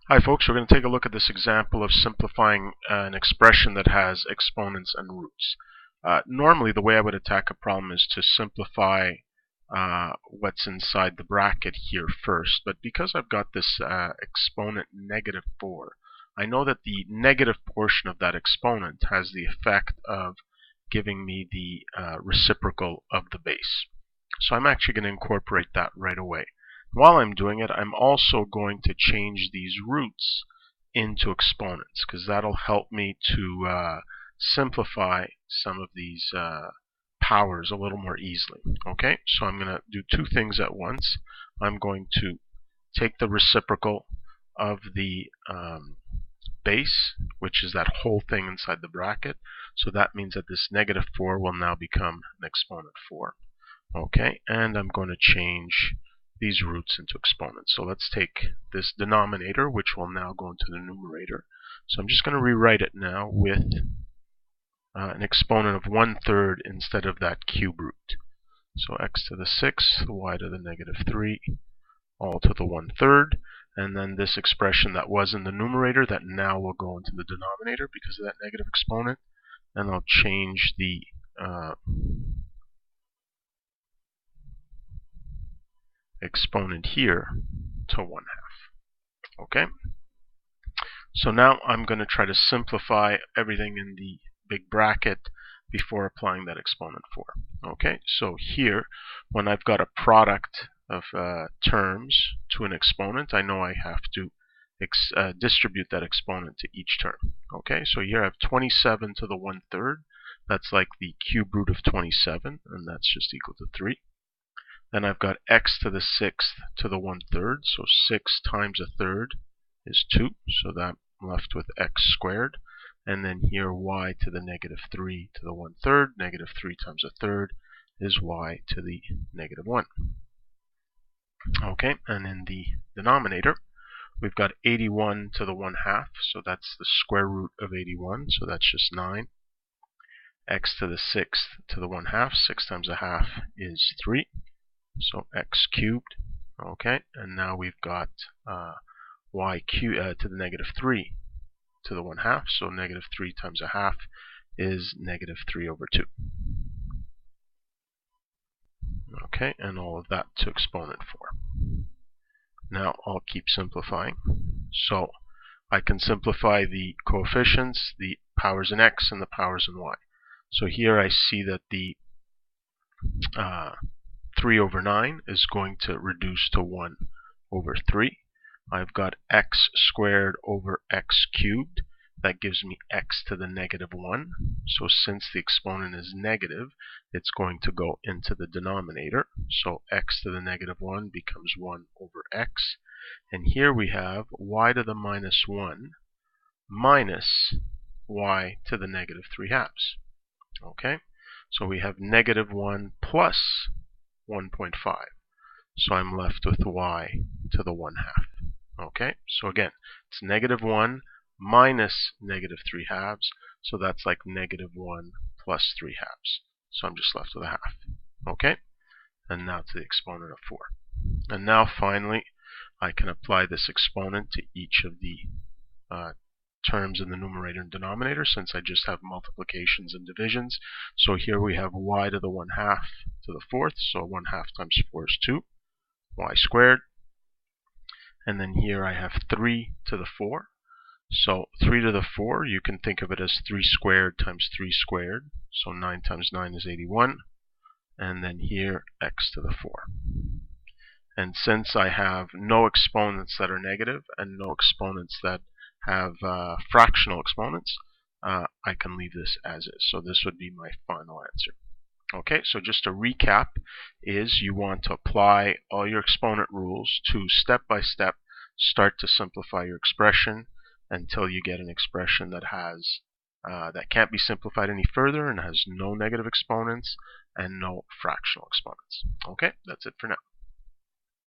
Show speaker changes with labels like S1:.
S1: Hi folks, we're going to take a look at this example of simplifying an expression that has exponents and roots. Normally the way I would attack a problem is to simplify what's inside the bracket here first, but because I've got this exponent -4, I know that the negative portion of that exponent has the effect of giving me the reciprocal of the base. So I'm actually going to incorporate that right away. While I'm doing it, I'm also going to change these roots into exponents, because that'll help me to simplify some of these powers a little more easily. Okay, so I'm going to do two things at once. I'm going to take the reciprocal of the base, which is that whole thing inside the bracket. So that means that this -4 will now become an exponent 4. Okay, and I'm going to change these roots into exponents. So let's take this denominator, which will now go into the numerator. So I'm just going to rewrite it now with an exponent of 1/3 instead of that cube root. So x to the 6th, y to the -3, all to the 1/3. And then this expression that was in the numerator that now will go into the denominator because of that negative exponent. And I'll change the exponent here to 1/2. Okay, so now I'm going to try to simplify everything in the big bracket before applying that exponent 4. Okay, so here, when I've got a product of terms to an exponent, I know I have to distribute that exponent to each term. Okay, so here I have 27 to the 1/3. That's like the cube root of 27, and that's just equal to 3. Then I've got x to the 6th to the 1/3, so 6 times 1/3 is 2, so that I'm left with x squared. And then here y to the -3 to the 1/3, -3 times 1/3 is y to the -1. Okay, and in the denominator, we've got 81 to the 1/2, so that's the square root of 81, so that's just 9. X to the 6th to the 1/2, 6 times 1/2 is 3. So x cubed. Okay, and now we've got y to the -3 to the 1/2. So -3 times 1/2 is -3/2. Okay, and all of that to exponent 4. Now I'll keep simplifying. So I can simplify the coefficients, the powers in x and the powers in y. So here I see that the 3/9 is going to reduce to 1/3. I've got x squared over x cubed. That gives me x to the -1. So since the exponent is negative, it's going to go into the denominator. So x to the -1 becomes 1/x. And here we have y to the -1 minus y to the -3/2. Okay, so we have -1 plus 1.5. So I'm left with y to the 1/2. Okay, so again, it's -1 minus -3/2, so that's like -1 plus 3/2. So I'm just left with 1/2. Okay, and now to the exponent of 4. And now finally, I can apply this exponent to each of the terms in the numerator and denominator, since I just have multiplications and divisions. So here we have y to the 1/2 to the 4th, so 1/2 times 4 is 2, y squared. And then here I have 3 to the 4. So 3 to the 4, you can think of it as 3 squared times 3 squared. So 9 times 9 is 81. And then here, x to the 4. And since I have no exponents that are negative and no exponents that have fractional exponents, I can leave this as is. So this would be my final answer. Okay, so just to recap is you want to apply all your exponent rules to step-by-step start to simplify your expression until you get an expression that has that can't be simplified any further and has no negative exponents and no fractional exponents. Okay, that's it for now.